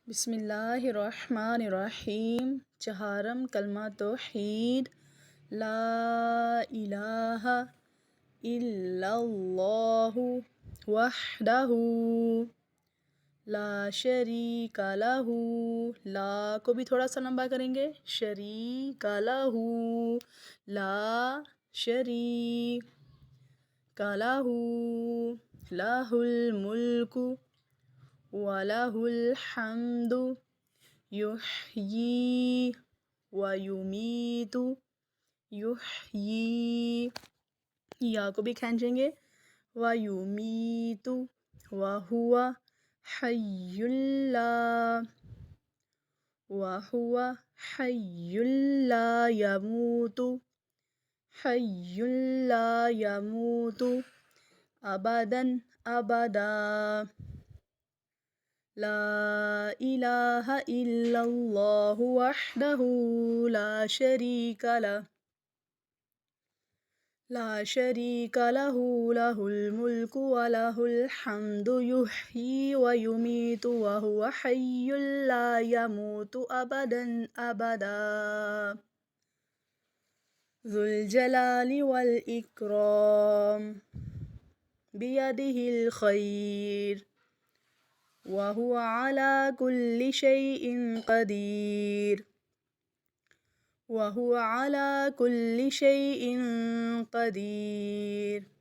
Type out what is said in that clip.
بسم اللہ الرحمن الرحیم۔ چہارم کلمہ توحید، لا الہ الا اللہ وحدہ لا شریک لہ، لا کو بھی تھوڑا سا لمبا کریں گے، شریک لہ، لا شریک لہ، لہ الملک وَلَهُ الْحَمْدُ يُحْيِي وَيُمِيتُ، یحیی، یا کو بھی کھینچیں گے، وَيُمِيتُ وَهُوَ حَيٌّ لَا يَمُوتُ، حَيٌّ لَا يَمُوتُ أَبَدًا أَبَدًا، لا الہ الا اللہ وحدہ لا شریک لہ، لہ الملک ولہ الحمد یحیی ویمیت وہو حی لا یموت ابدا ابدا، ذو الجلال والاکرام بیدہ الخیر وهو على كل شيء قدير، وهو على كل شيء قدير۔